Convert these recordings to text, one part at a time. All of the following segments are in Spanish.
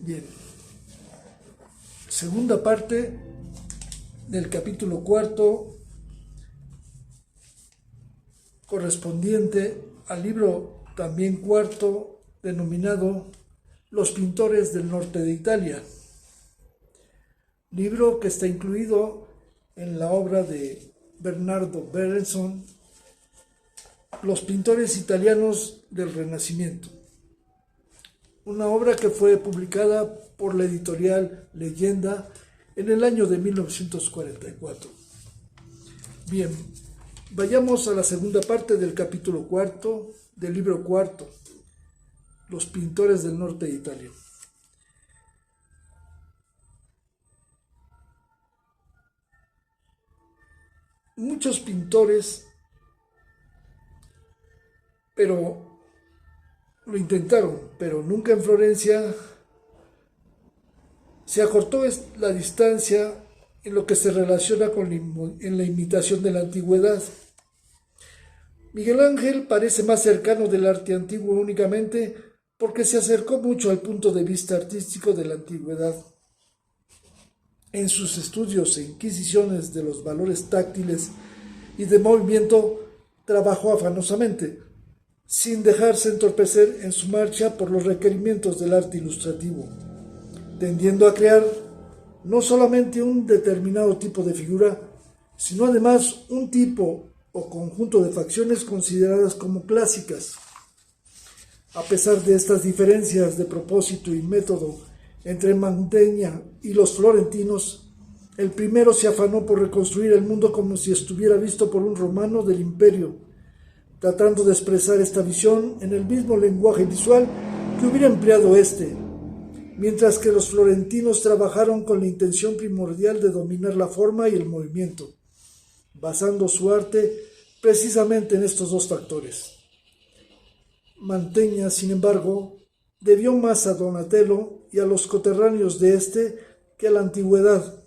Bien, segunda parte del capítulo cuarto, correspondiente al libro también cuarto, denominado Los pintores del norte de Italia, libro que está incluido en la obra de Bernardo Berenson, Los pintores italianos del Renacimiento, una obra que fue publicada por la editorial Leyenda en el año de 1944. Bien, vayamos a la segunda parte del capítulo cuarto del libro cuarto, Los pintores del norte de Italia. Muchos pintores, lo intentaron, pero nunca en Florencia se acortó la distancia en lo que se relaciona en la imitación de la antigüedad. Miguel Ángel parece más cercano del arte antiguo únicamente porque se acercó mucho al punto de vista artístico de la antigüedad. En sus estudios e inquisiciones de los valores táctiles y de movimiento, trabajó afanosamente, sin dejarse entorpecer en su marcha por los requerimientos del arte ilustrativo, tendiendo a crear no solamente un determinado tipo de figura, sino además un tipo o conjunto de facciones consideradas como clásicas. A pesar de estas diferencias de propósito y método entre Mantegna y los florentinos, el primero se afanó por reconstruir el mundo como si estuviera visto por un romano del imperio, tratando de expresar esta visión en el mismo lenguaje visual que hubiera empleado éste, mientras que los florentinos trabajaron con la intención primordial de dominar la forma y el movimiento, basando su arte precisamente en estos dos factores. Mantegna, sin embargo, debió más a Donatello y a los coterráneos de éste que a la antigüedad.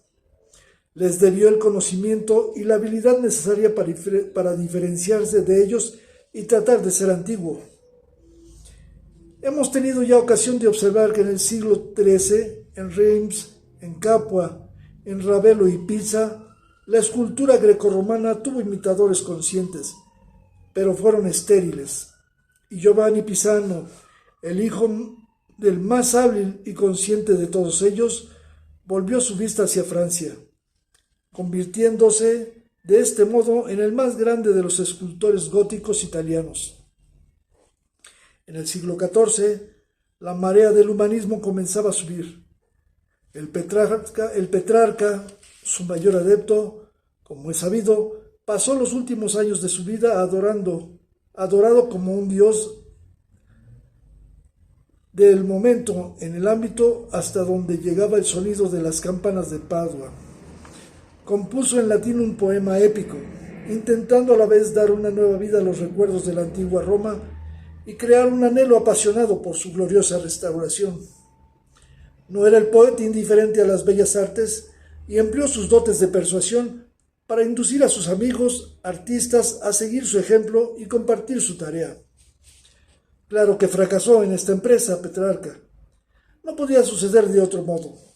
Les debió el conocimiento y la habilidad necesaria para diferenciarse de ellos y tratar de ser antiguo. Hemos tenido ya ocasión de observar que en el siglo XIII, en Reims, en Capua, en Ravello y Pisa, la escultura grecorromana tuvo imitadores conscientes, pero fueron estériles, y Giovanni Pisano, el hijo del más hábil y consciente de todos ellos, volvió su vista hacia Francia, convirtiéndose de este modo en el más grande de los escultores góticos italianos. En el siglo XIV, la marea del humanismo comenzaba a subir. El Petrarca, su mayor adepto, como es sabido, pasó los últimos años de su vida adorado como un dios del momento en el ámbito hasta donde llegaba el sonido de las campanas de Padua. Compuso en latín un poema épico, intentando a la vez dar una nueva vida a los recuerdos de la antigua Roma y crear un anhelo apasionado por su gloriosa restauración. No era el poeta indiferente a las bellas artes y empleó sus dotes de persuasión para inducir a sus amigos artistas a seguir su ejemplo y compartir su tarea. Claro que fracasó en esta empresa Petrarca. No podía suceder de otro modo.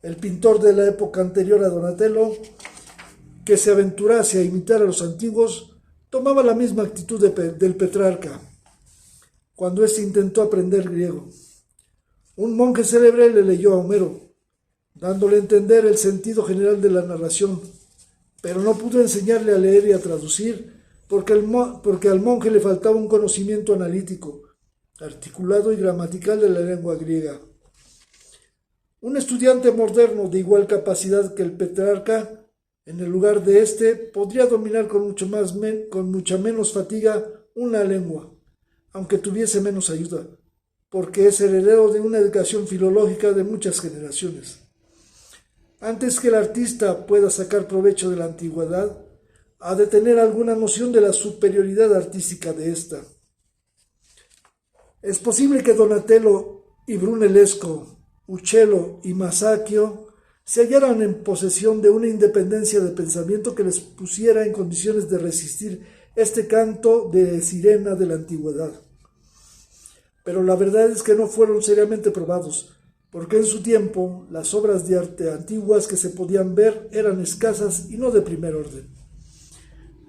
El pintor de la época anterior a Donatello, que se aventurase a imitar a los antiguos, tomaba la misma actitud del Petrarca, cuando éste intentó aprender griego. Un monje célebre le leyó a Homero, dándole a entender el sentido general de la narración, pero no pudo enseñarle a leer y a traducir, porque al monje le faltaba un conocimiento analítico, articulado y gramatical de la lengua griega. Un estudiante moderno de igual capacidad que el Petrarca, en el lugar de éste, podría dominar con mucha menos fatiga una lengua, aunque tuviese menos ayuda, porque es heredero de una educación filológica de muchas generaciones. Antes que el artista pueda sacar provecho de la antigüedad, ha de tener alguna noción de la superioridad artística de ésta. Es posible que Donatello y Brunellesco, Uccello y Masaccio se hallaran en posesión de una independencia de pensamiento que les pusiera en condiciones de resistir este canto de sirena de la antigüedad. Pero la verdad es que no fueron seriamente probados, porque en su tiempo las obras de arte antiguas que se podían ver eran escasas y no de primer orden.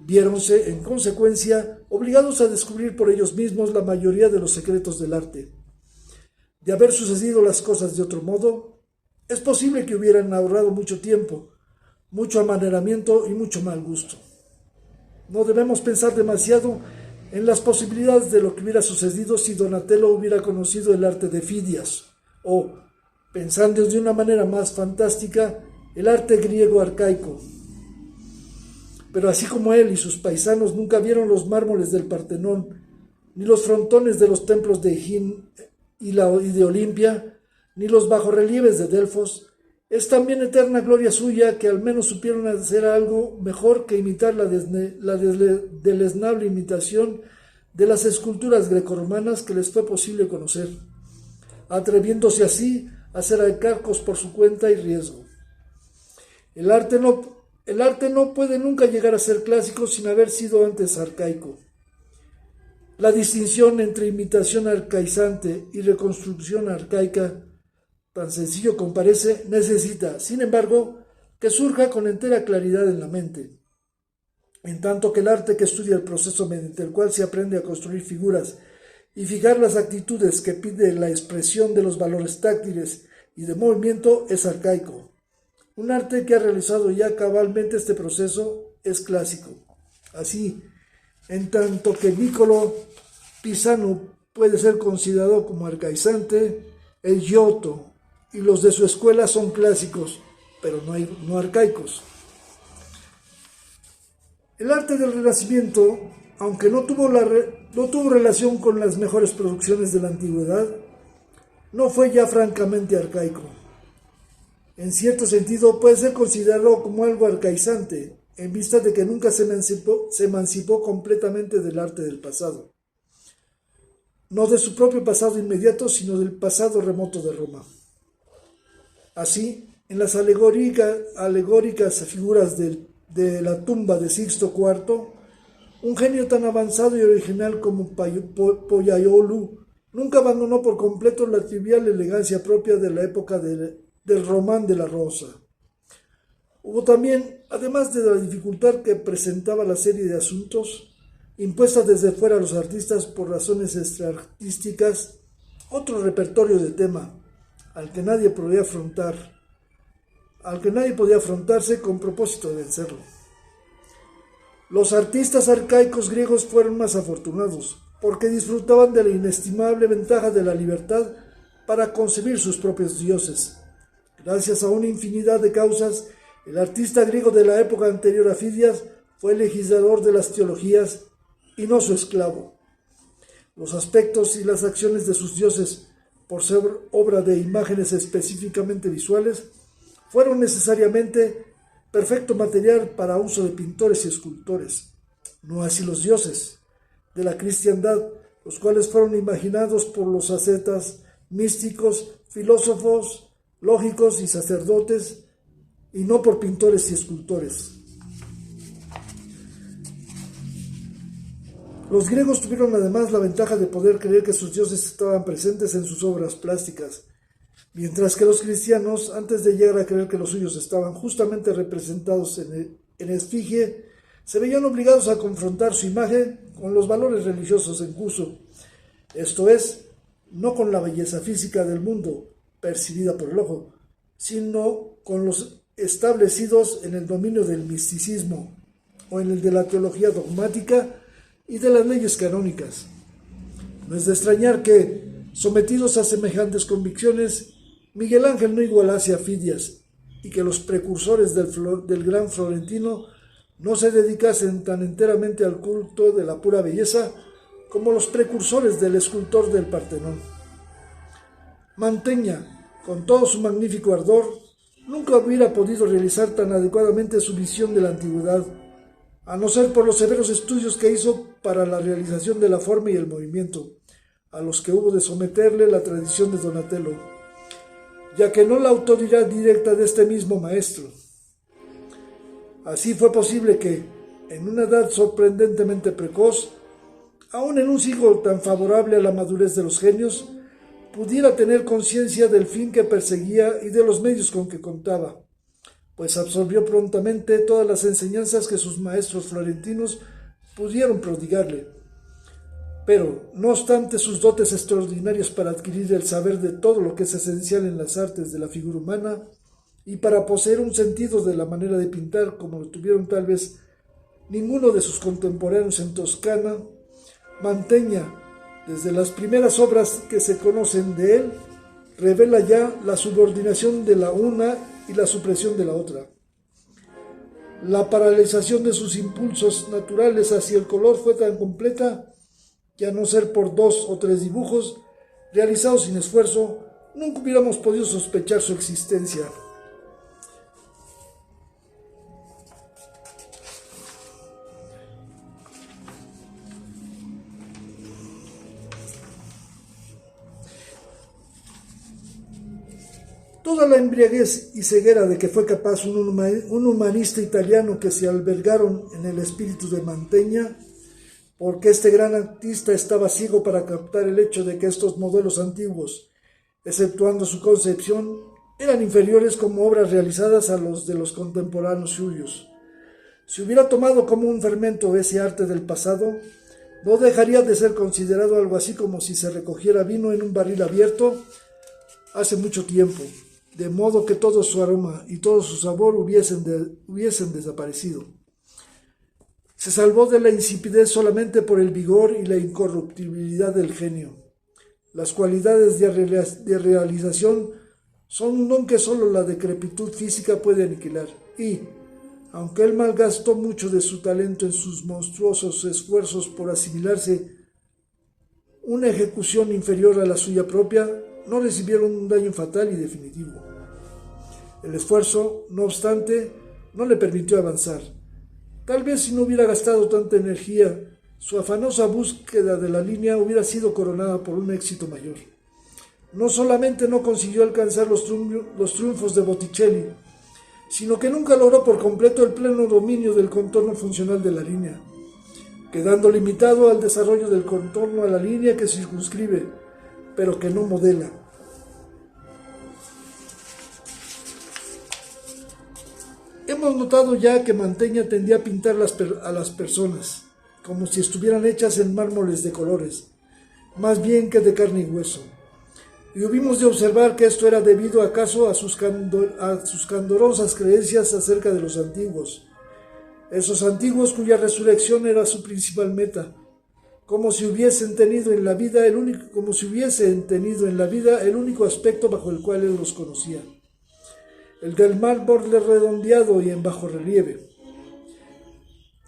Viéronse, en consecuencia, obligados a descubrir por ellos mismos la mayoría de los secretos del arte. De haber sucedido las cosas de otro modo, es posible que hubieran ahorrado mucho tiempo, mucho amaneramiento y mucho mal gusto. No debemos pensar demasiado en las posibilidades de lo que hubiera sucedido si Donatello hubiera conocido el arte de Fidias, o, pensando de una manera más fantástica, el arte griego arcaico. Pero así como él y sus paisanos nunca vieron los mármoles del Partenón, ni los frontones de los templos de Egín y de Olimpia, ni los bajorrelieves de Delfos, es también eterna gloria suya que al menos supieron hacer algo mejor que imitar la deleznable imitación de las esculturas grecorromanas que les fue posible conocer, atreviéndose así a hacer arcaicos por su cuenta y riesgo. El arte no puede nunca llegar a ser clásico sin haber sido antes arcaico. La distinción entre imitación arcaizante y reconstrucción arcaica, tan sencillo como parece, necesita, sin embargo, que surja con entera claridad en la mente. En tanto que el arte que estudia el proceso mediante el cual se aprende a construir figuras y fijar las actitudes que pide la expresión de los valores táctiles y de movimiento es arcaico. Un arte que ha realizado ya cabalmente este proceso es clásico. Así, en tanto que Niccolò Pisano puede ser considerado como arcaizante, el Giotto y los de su escuela son clásicos, pero no arcaicos. El arte del Renacimiento, aunque no tuvo relación con las mejores producciones de la antigüedad, no fue ya francamente arcaico. En cierto sentido puede ser considerado como algo arcaizante, en vista de que nunca se emancipó completamente del arte del pasado. No de su propio pasado inmediato, sino del pasado remoto de Roma. Así, en las alegóricas figuras de la tumba de Sixto IV, un genio tan avanzado y original como Pollaiolo nunca abandonó por completo la trivial elegancia propia de la época del Román de la Rosa. Hubo también, además de la dificultad que presentaba la serie de asuntos impuestas desde fuera a los artistas por razones extraartísticas, otro repertorio de tema al que nadie podía afrontarse con propósito de vencerlo. Los artistas arcaicos griegos fueron más afortunados, porque disfrutaban de la inestimable ventaja de la libertad para concebir sus propios dioses. Gracias a una infinidad de causas, el artista griego de la época anterior a Fidias fue el legislador de las teologías y no su esclavo. Los aspectos y las acciones de sus dioses, por ser obra de imágenes específicamente visuales, fueron necesariamente perfecto material para uso de pintores y escultores. No así los dioses de la cristiandad, los cuales fueron imaginados por los ascetas, místicos, filósofos, lógicos y sacerdotes, y no por pintores y escultores. Los griegos tuvieron además la ventaja de poder creer que sus dioses estaban presentes en sus obras plásticas, mientras que los cristianos, antes de llegar a creer que los suyos estaban justamente representados en esfinge, se veían obligados a confrontar su imagen con los valores religiosos en curso, esto es, no con la belleza física del mundo, percibida por el ojo, sino con los establecidos en el dominio del misticismo o en el de la teología dogmática y de las leyes canónicas. No es de extrañar que, sometidos a semejantes convicciones, Miguel Ángel no igualase a Fidias y que los precursores del gran Florentino no se dedicasen tan enteramente al culto de la pura belleza como los precursores del escultor del Partenón. Mantegna, con todo su magnífico ardor, nunca hubiera podido realizar tan adecuadamente su visión de la antigüedad, a no ser por los severos estudios que hizo para la realización de la forma y el movimiento, a los que hubo de someterle la tradición de Donatello, ya que no la autoridad directa de este mismo maestro. Así fue posible que, en una edad sorprendentemente precoz, aun en un siglo tan favorable a la madurez de los genios, pudiera tener conciencia del fin que perseguía y de los medios con que contaba, pues absorbió prontamente todas las enseñanzas que sus maestros florentinos pudieron prodigarle. Pero, no obstante sus dotes extraordinarias para adquirir el saber de todo lo que es esencial en las artes de la figura humana, y para poseer un sentido de la manera de pintar como lo tuvieron tal vez ninguno de sus contemporáneos en Toscana, Mantegna, desde las primeras obras que se conocen de él, revela ya la subordinación de la una y la supresión de la otra. La paralización de sus impulsos naturales hacia el color fue tan completa que, a no ser por 2 o 3 dibujos realizados sin esfuerzo, nunca hubiéramos podido sospechar su existencia. Toda la embriaguez y ceguera de que fue capaz un humanista italiano que se albergaron en el espíritu de Mantegna, porque este gran artista estaba ciego para captar el hecho de que estos modelos antiguos, exceptuando su concepción, eran inferiores como obras realizadas a los de los contemporáneos suyos. Si hubiera tomado como un fermento ese arte del pasado, no dejaría de ser considerado algo así como si se recogiera vino en un barril abierto hace mucho tiempo, de modo que todo su aroma y todo su sabor hubiesen desaparecido. Se salvó de la insipidez solamente por el vigor y la incorruptibilidad del genio. Las cualidades de realización son un don que solo la decrepitud física puede aniquilar, y, aunque él malgastó mucho de su talento en sus monstruosos esfuerzos por asimilarse una ejecución inferior a la suya propia, no recibieron un daño fatal y definitivo. El esfuerzo, no obstante, no le permitió avanzar. Tal vez si no hubiera gastado tanta energía, su afanosa búsqueda de la línea hubiera sido coronada por un éxito mayor. No solamente no consiguió alcanzar los triunfos de Botticelli, sino que nunca logró por completo el pleno dominio del contorno funcional de la línea, quedando limitado al desarrollo del contorno a la línea que circunscribe, pero que no modela. Hemos notado ya que Mantegna tendía a pintar a las personas, como si estuvieran hechas en mármoles de colores, más bien que de carne y hueso. Y hubimos de observar que esto era debido acaso a sus candorosas creencias acerca de los antiguos, esos antiguos cuya resurrección era su principal meta, como si hubiesen tenido en la vida el único aspecto bajo el cual él los conocía, el del mármol redondeado y en bajo relieve.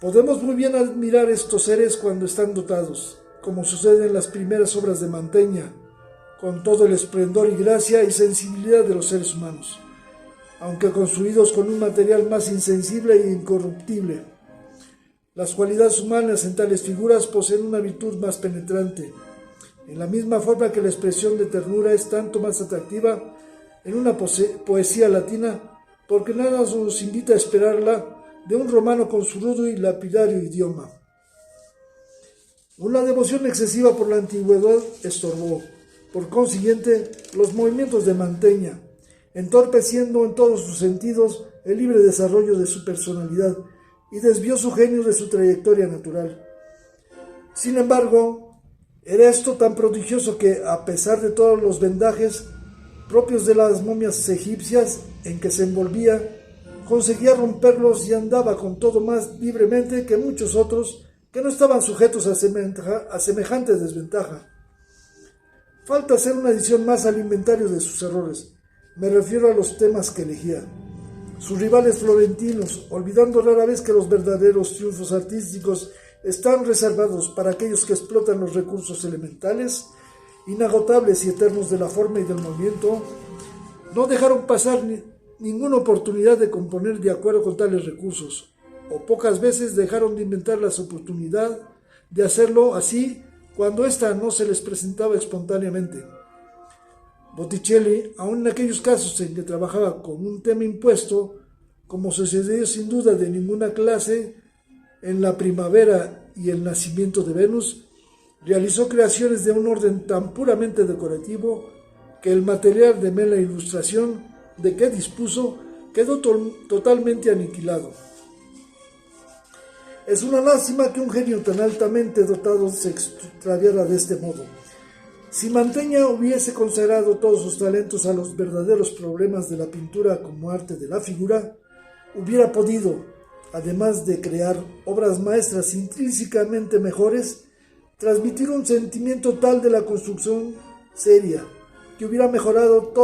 Podemos muy bien admirar estos seres cuando están dotados, como sucede en las primeras obras de Mantegna, con todo el esplendor y gracia y sensibilidad de los seres humanos, aunque construidos con un material más insensible e incorruptible. Las cualidades humanas en tales figuras poseen una virtud más penetrante, en la misma forma que la expresión de ternura es tanto más atractiva en una poesía latina, porque nada nos invita a esperarla de un romano con su rudo y lapidario idioma. Una devoción excesiva por la antigüedad estorbó, por consiguiente, los movimientos de Mantegna, entorpeciendo en todos sus sentidos el libre desarrollo de su personalidad y desvió su genio de su trayectoria natural. Sin embargo, era esto tan prodigioso que, a pesar de todos los vendajes propios de las momias egipcias en que se envolvía, conseguía romperlos y andaba con todo más libremente que muchos otros que no estaban sujetos a semejante desventaja. Falta hacer una edición más al inventario de sus errores. Me refiero a los temas que elegía. Sus rivales florentinos, olvidando rara vez que los verdaderos triunfos artísticos están reservados para aquellos que explotan los recursos elementales, inagotables y eternos de la forma y del movimiento, no dejaron pasar ninguna oportunidad de componer de acuerdo con tales recursos, o pocas veces dejaron de inventar la oportunidad de hacerlo así cuando ésta no se les presentaba espontáneamente. Botticelli, aun en aquellos casos en que trabajaba con un tema impuesto, como sucedió sin duda de ninguna clase en la primavera y el nacimiento de Venus, Realizó creaciones de un orden tan puramente decorativo que el material de mera ilustración de que dispuso quedó totalmente aniquilado. Es una lástima que un genio tan altamente dotado se extraviara de este modo. Si Mantegna hubiese consagrado todos sus talentos a los verdaderos problemas de la pintura como arte de la figura, hubiera podido, además de crear obras maestras intrínsecamente mejores, transmitir un sentimiento tal de la construcción seria que hubiera mejorado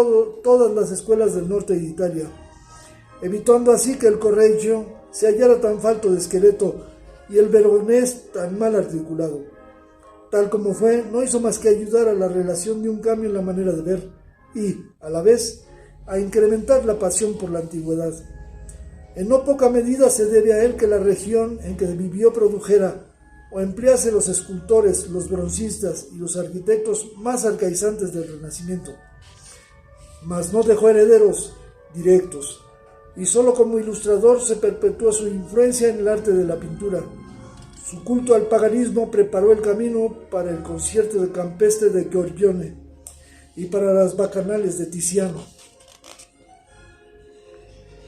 todas las escuelas del norte de Italia, evitando así que el Correggio se hallara tan falto de esqueleto y el Veronés tan mal articulado. Tal como fue, no hizo más que ayudar a la relación de un cambio en la manera de ver y, a la vez, a incrementar la pasión por la antigüedad. En no poca medida se debe a él que la región en que vivió produjera o emplease los escultores, los broncistas y los arquitectos más arcaizantes del Renacimiento. Mas no dejó herederos directos, y solo como ilustrador se perpetuó su influencia en el arte de la pintura. Su culto al paganismo preparó el camino para el concierto de campestre de Giorgione y para las bacanales de Tiziano.